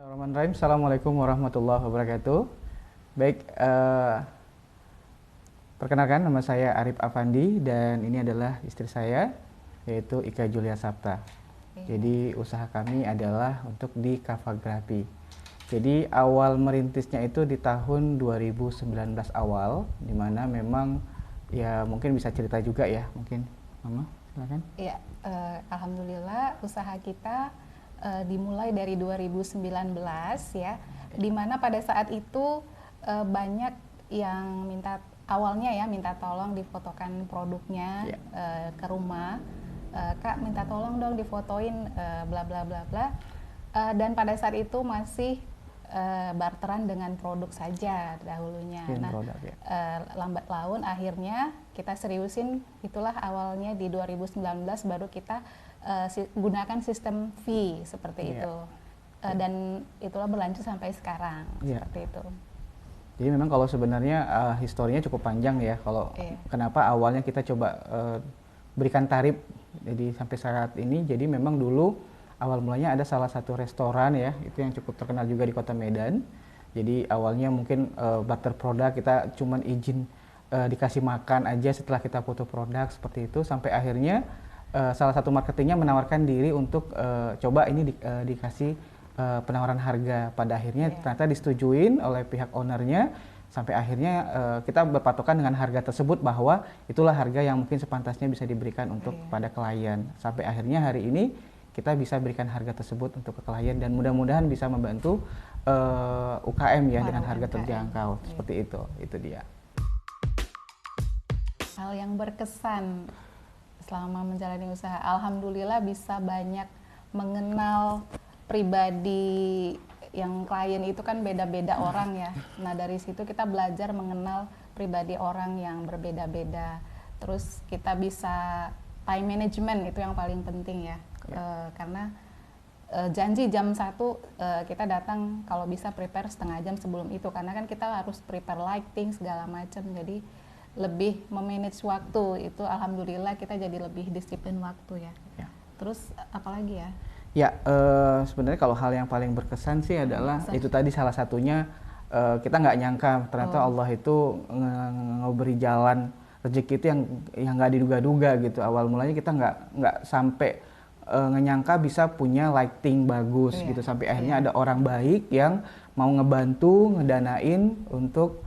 Bismillahirrahmanirrahim. Assalamualaikum warahmatullahi wabarakatuh. Baik, perkenalkan nama saya Arif Afandi dan ini adalah istri saya yaitu Ika Julia Sapta. Jadi usaha kami adalah untuk di kafagrafi. Jadi awal merintisnya itu di tahun 2019 awal, dimana memang ya mungkin bisa cerita juga ya, mungkin Mama silakan. Iya, alhamdulillah usaha kita dimulai dari 2019 ya, di mana pada saat itu banyak yang minta tolong difotokan produknya ke rumah. Kak minta tolong dong difotoin bla bla bla bla. Dan pada saat itu masih barteran dengan produk saja dahulunya. Produk, ya. Lambat laun akhirnya kita seriusin, itulah awalnya di 2019 baru kita gunakan sistem fee seperti itu. Dan itulah berlanjut sampai sekarang seperti itu. Jadi memang kalau sebenarnya historinya cukup panjang ya, kalau kenapa awalnya kita coba berikan tarif jadi sampai saat ini. Jadi memang dulu awal mulanya ada salah satu restoran ya, itu yang cukup terkenal juga di Kota Medan. Jadi awalnya mungkin barter produk, kita cuman izin dikasih makan aja setelah kita foto produk seperti itu, sampai akhirnya salah satu marketingnya menawarkan diri untuk coba ini dikasih penawaran harga. Pada akhirnya ternyata disetujuin oleh pihak ownernya, sampai akhirnya kita berpatokan dengan harga tersebut bahwa itulah harga yang mungkin sepantasnya bisa diberikan untuk pada klien. Sampai akhirnya hari ini kita bisa berikan harga tersebut untuk ke klien dan mudah-mudahan bisa membantu UKM ya dengan harga terjangkau seperti itu dia. Hal yang berkesan selama menjalani usaha, alhamdulillah bisa banyak mengenal pribadi yang klien itu kan beda-beda orang ya. Nah dari situ kita belajar mengenal pribadi orang yang berbeda-beda. Terus kita bisa time management, itu yang paling penting ya. Karena janji jam 1 kita datang, kalau bisa prepare setengah jam sebelum itu, karena kan kita harus prepare lighting segala macam. Jadi lebih memanage waktu, itu alhamdulillah kita jadi lebih disiplin waktu ya. Terus apalagi ya? Ya, sebenarnya kalau hal yang paling berkesan sih adalah itu tadi, salah satunya kita nggak nyangka ternyata Allah itu ngeberi jalan rezeki itu yang nggak diduga-duga gitu. Awal mulanya kita nggak sampai ngenyangka bisa punya lighting bagus gitu, sampai akhirnya ada orang baik yang mau ngebantu ngedanain untuk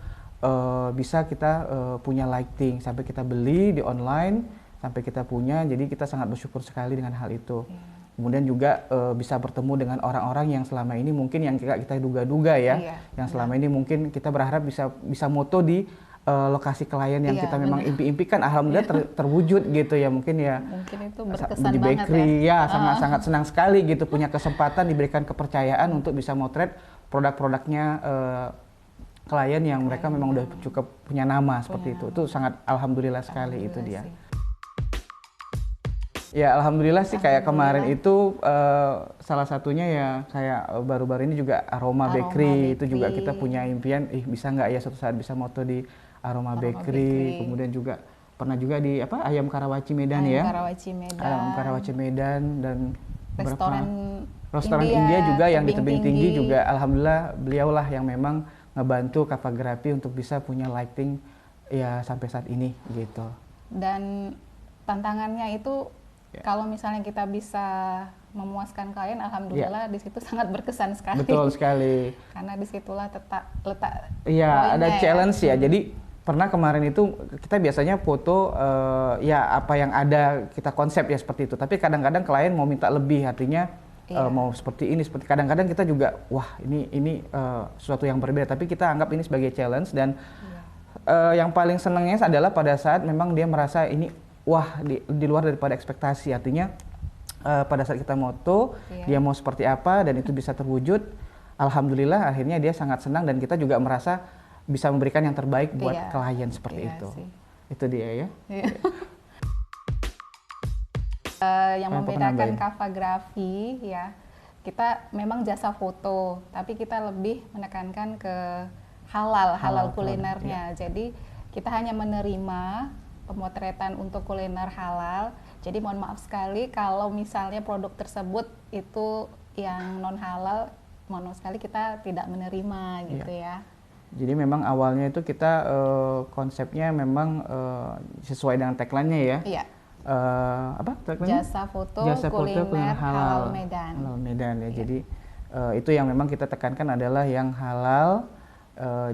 bisa kita punya lighting, sampai kita beli di online sampai kita punya. Jadi kita sangat bersyukur sekali dengan hal itu. Kemudian juga bisa bertemu dengan orang-orang yang selama ini mungkin yang kita duga-duga ya, yang selama ini mungkin kita berharap bisa moto di lokasi klien yang kita memang impi-impikan, alhamdulillah terwujud gitu ya. Mungkin itu berkesan di banget bakery ya, sangat senang sekali gitu punya kesempatan diberikan kepercayaan untuk bisa motret produk-produknya klien yang mereka memang udah cukup punya nama seperti itu. Itu sangat alhamdulillah sekali itu dia. Ya alhamdulillah sih, kayak kemarin itu salah satunya ya kayak baru-baru ini juga Aroma Bakery, itu juga kita punya impian, bisa nggak ya suatu saat bisa moto di Aroma Bakery. Kemudian juga pernah juga di Ayam Karawaci Medan ya. Ayam Karawaci Medan dan restoran India juga yang di tebing tinggi juga, alhamdulillah beliaulah yang memang ngebantu kafagrafi untuk bisa punya lighting ya sampai saat ini gitu. Dan tantangannya itu kalau misalnya kita bisa memuaskan klien, alhamdulillah di situ sangat berkesan sekali. Betul sekali. Karena disitulah letak ada challenge ya. Jadi pernah kemarin itu kita biasanya foto ya apa yang ada kita konsep ya seperti itu. Tapi kadang-kadang klien mau minta lebih, artinya mau seperti ini, seperti kadang-kadang kita juga wah ini sesuatu yang berbeda. Tapi kita anggap ini sebagai challenge, dan yang paling senangnya adalah pada saat memang dia merasa ini wah di luar daripada ekspektasi. Artinya pada saat kita moto dia mau seperti apa dan itu bisa terwujud, alhamdulillah akhirnya dia sangat senang dan kita juga merasa bisa memberikan yang terbaik buat klien seperti itu. Itu dia ya. Yang membedakan kafagrafi ya, kita memang jasa foto, tapi kita lebih menekankan ke halal kulinernya. Jadi kita hanya menerima pemotretan untuk kuliner halal. Jadi mohon maaf sekali kalau misalnya produk tersebut itu yang non halal, mohon sekali kita tidak menerima gitu ya. Jadi memang awalnya itu kita konsepnya memang sesuai dengan tagline-nya ya. Iya. Apa tagline-nya? Jasa foto kuliner halal Medan. Halal Medan ya. Iya. Jadi itu yang memang kita tekankan adalah yang halal.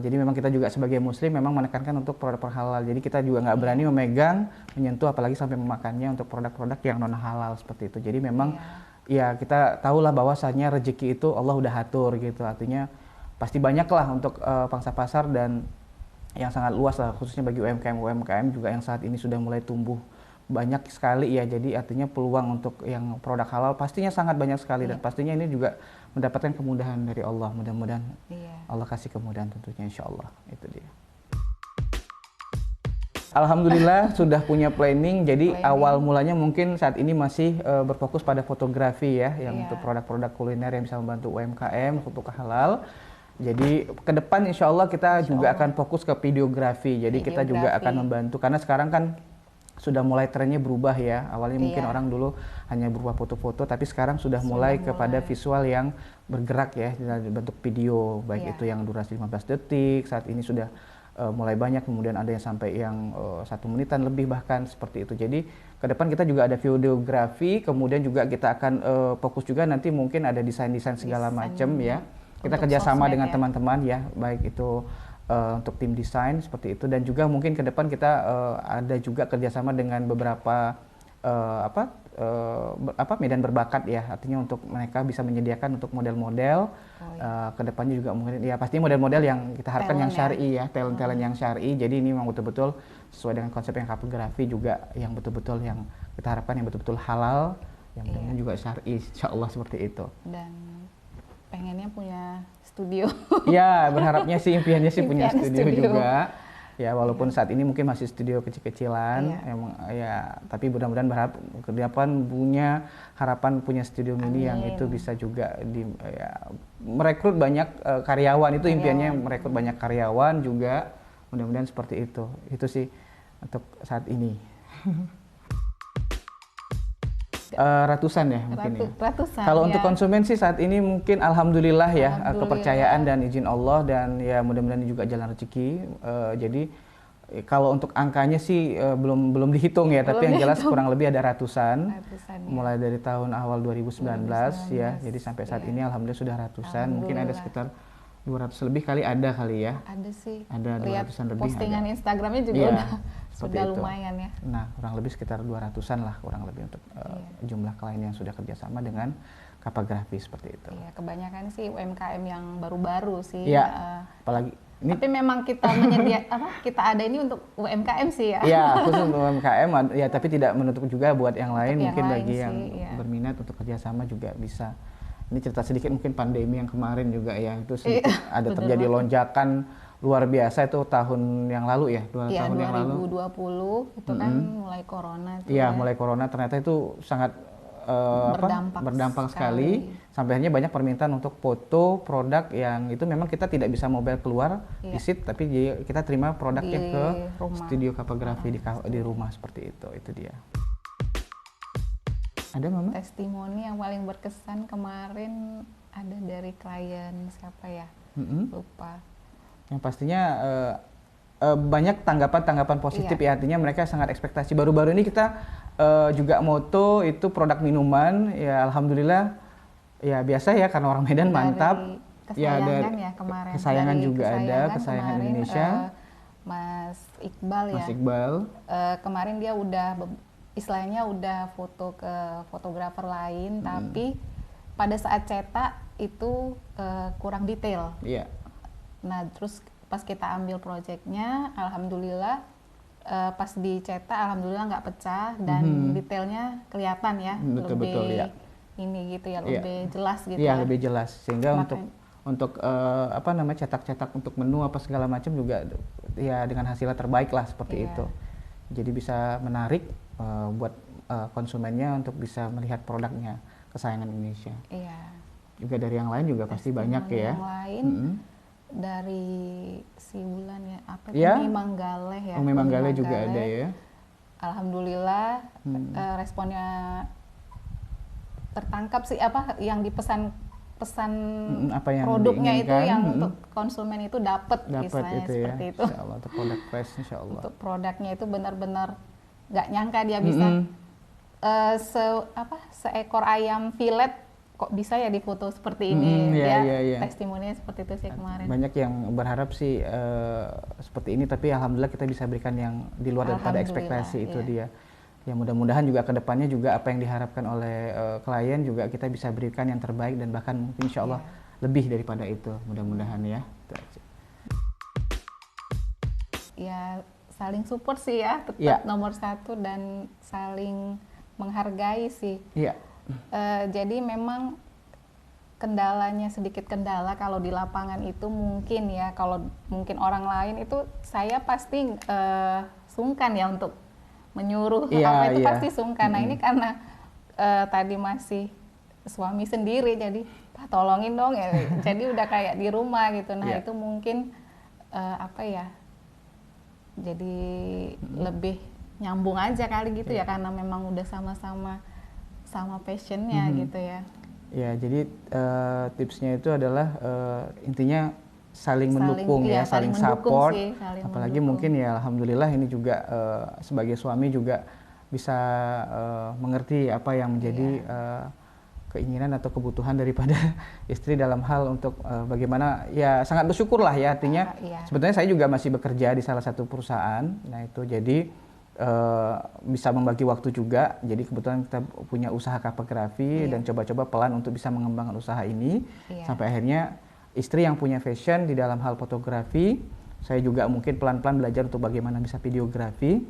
Jadi memang kita juga sebagai muslim memang menekankan untuk produk halal. Jadi kita juga nggak berani memegang, menyentuh apalagi sampai memakannya untuk produk-produk yang non halal seperti itu. Jadi memang ya kita tahulah bahwasanya rezeki itu Allah udah atur gitu. Artinya pasti banyak lah untuk pangsa pasar dan yang sangat luas lah khususnya bagi UMKM juga yang saat ini sudah mulai tumbuh banyak sekali ya. Jadi artinya peluang untuk yang produk halal pastinya sangat banyak sekali dan pastinya ini juga mendapatkan kemudahan dari Allah. Mudah-mudahan Allah kasih kemudahan tentunya, insya Allah. Itu dia. Alhamdulillah sudah punya planning. Jadi awal mulanya mungkin saat ini masih berfokus pada fotografi ya, yang untuk produk-produk kuliner yang bisa membantu UMKM untuk halal. Jadi ke depan insya Allah kita juga akan fokus ke videografi. Jadi kita juga akan membantu karena sekarang kan sudah mulai trennya berubah ya. Awalnya mungkin orang dulu hanya berupa foto-foto, tapi sekarang sudah mulai kepada visual yang bergerak ya, dalam bentuk video, baik itu yang durasi 15 detik, saat ini sudah mulai banyak, kemudian ada yang sampai yang 1 menitan lebih bahkan seperti itu. Jadi ke depan kita juga ada videografi, kemudian juga kita akan fokus juga nanti mungkin ada desain-desain segala macam ya. Kita kerjasama dengan teman-teman ya, baik itu untuk tim desain seperti itu, dan juga mungkin ke depan kita ada juga kerjasama dengan beberapa medan berbakat ya, artinya untuk mereka bisa menyediakan untuk model-model ke depannya juga mungkin ya pastinya model-model yang kita harapkan yang syar'i ya, talent-talent yang syar'i. Jadi ini memang betul-betul sesuai dengan konsep yang fotografi juga yang betul-betul yang kita harapkan yang betul-betul halal, yang mudah-mudahan juga syar'i, insyaallah seperti itu. Dan pengennya punya studio. Ya, berharapnya sih impiannya sih punya studio juga. Ya, walaupun saat ini mungkin masih studio kecil-kecilan, emang ya, tapi mudah-mudahan berharap ke depan punya harapan punya studio mini yang itu bisa juga merekrut banyak karyawan. Itu impiannya, merekrut banyak karyawan juga. Mudah-mudahan seperti itu. Itu sih untuk saat ini. Ratusan ya mungkin ya. Ratusan. Kalau untuk konsumen sih saat ini mungkin alhamdulillah ya, kepercayaan dan izin Allah, dan ya mudah-mudahan juga jalan rezeki. Jadi kalau untuk angkanya sih belum dihitung ya, tapi yang jelas kurang lebih ada ratusan mulai dari tahun awal 2019 ya. Jadi sampai saat ini alhamdulillah sudah ratusan. Mungkin ada sekitar 200 lebih kali ya. Ada sih. Ada 200-an lebih. Postingan Instagramnya juga sudah lumayan ya. Nah, kurang lebih sekitar 200-an lah kurang lebih untuk jumlah klien yang sudah kerjasama dengan Kapagrafi seperti itu. Iya, kebanyakan sih UMKM yang baru-baru sih. Iya, apalagi ini. Tapi memang kita kita ada ini untuk UMKM sih ya. Iya, khusus untuk UMKM ya, tapi tidak menutup juga buat yang lain. Mungkin bagi yang berminat untuk kerjasama juga bisa. Ini cerita sedikit mungkin pandemi yang kemarin juga ya, itu sedikit ada terjadi lonjakan luar biasa itu tahun yang lalu ya, tahun yang lalu. 2020 itu kan mulai corona. Iya, mulai corona ternyata itu sangat berdampak sekali. Sampai akhirnya banyak permintaan untuk foto produk yang itu memang kita tidak bisa mobile keluar visit, tapi kita terima produknya ke studio Kapagrafi di rumah seperti itu dia. Ada Mama? Testimoni yang paling berkesan kemarin ada dari klien siapa ya? Lupa. Yang pastinya banyak tanggapan positif ya, artinya mereka sangat ekspektasi. Baru-baru ini kita juga moto itu produk minuman, ya alhamdulillah ya biasa ya karena orang Medan mantap. Ya ada kemarin. Kesayangan juga ada, kesayangan kemarin, Indonesia. Mas Iqbal ya. Mas Iqbal. Kemarin dia istilahnya udah foto ke fotografer lain, tapi pada saat cetak itu kurang detail. Iya. Nah, terus pas kita ambil proyeknya, alhamdulillah pas dicetak, alhamdulillah nggak pecah dan detailnya kelihatan ya, betul ya. Ini gitu ya, lebih jelas gitu. Iya, lebih jelas. Sehingga untuk cetak-cetak untuk menu apa segala macam juga ya dengan hasilnya terbaik lah seperti itu. Jadi bisa menarik buat konsumennya untuk bisa melihat produknya kesayangan Indonesia. Iya. Juga dari yang lain juga pasti banyak ya. Yang lain dari Sibulan ya, Umi Manggale ya. Umi Manggale juga ada ya. Alhamdulillah responnya tertangkap sih, yang dipesan pesan apa yang produknya itu diinginkan, yang untuk konsumen itu dapat istilahnya itu ya, seperti itu. Insya Allah, untuk produk fresh Insya Allah. Untuk produknya itu benar-benar nggak nyangka dia bisa seekor ayam filet kok bisa ya difoto seperti ini. Testimoninya seperti itu sih kemarin. Banyak yang berharap sih seperti ini, tapi alhamdulillah kita bisa berikan yang di luar daripada ekspektasi itu dia. Ya mudah-mudahan juga kedepannya juga apa yang diharapkan oleh klien juga kita bisa berikan yang terbaik dan bahkan mungkin insya Allah lebih daripada itu, mudah-mudahan ya. Ya saling support sih ya, tetap nomor satu dan saling menghargai sih. Jadi memang kendalanya sedikit kendala kalau di lapangan itu mungkin ya, kalau mungkin orang lain itu saya pasti sungkan ya untuk menyuruh apa itu pasti sungkan. Nah ini karena tadi masih suami sendiri jadi tolongin dong ya, jadi udah kayak di rumah gitu. Nah itu mungkin jadi lebih nyambung aja kali gitu ya, karena memang udah sama passionnya gitu ya. Ya jadi tipsnya itu adalah intinya saling mendukung ya, saling support sih, apalagi mungkin ya alhamdulillah ini juga sebagai suami juga bisa mengerti apa yang menjadi keinginan atau kebutuhan daripada istri dalam hal untuk bagaimana ya, sangat bersyukur lah ya, artinya sebetulnya saya juga masih bekerja di salah satu perusahaan, nah itu jadi bisa membagi waktu juga, jadi kebetulan kita punya usaha kapagrafi dan coba-coba pelan untuk bisa mengembangkan usaha ini sampai akhirnya istri yang punya fashion di dalam hal fotografi, saya juga mungkin pelan-pelan belajar untuk bagaimana bisa videografi,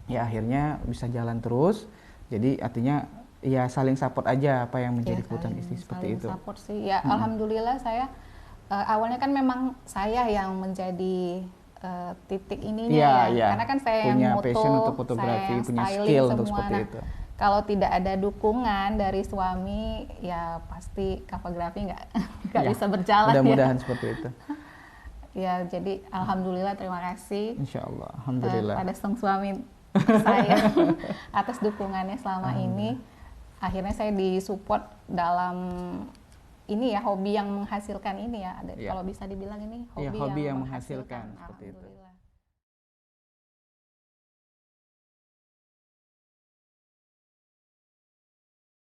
ya akhirnya bisa jalan terus. Jadi artinya ya saling support aja apa yang menjadi kebutuhan istri seperti itu. Support sih, ya alhamdulillah saya awalnya kan memang saya yang menjadi titik ininya karena kan saya punya yang moto, passion untuk fotografi, saya punya styling skill semua. untuk seperti itu. Kalau tidak ada dukungan dari suami, ya pasti kapagrafi nggak bisa berjalan. Mudah-mudahan seperti itu. Ya, jadi alhamdulillah, terima kasih. Insya Allah, alhamdulillah. Pada sang suami saya atas dukungannya selama ini. Akhirnya saya disupport dalam ini ya, hobi yang menghasilkan ini ya. Kalau bisa dibilang ini hobi yang menghasilkan seperti itu.